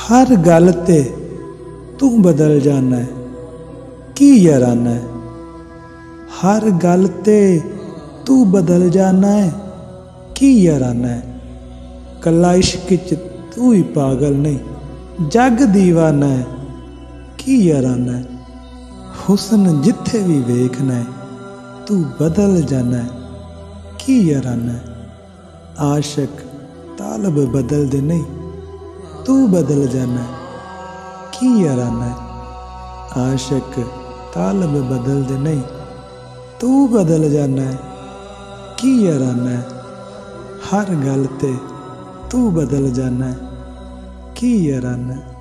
हर गल ते तू बदल जाना है, की याराना है। हर गल ते तू बदल जाना है, की याराना है। कला इश्क च तू ही पागल नहीं, जग दीवाना है, की याराना है। हुस्न जिथे भी वेखना है, तू बदल जाना है, की याराना है। आशिक तालब बदल दे नहीं, तू बदल जाना है, की याराना है। आशिक तालब बदल दे नहीं, तू बदल जाना है, की याराना है। हर गल ते तू बदल जाना है, की याराना है।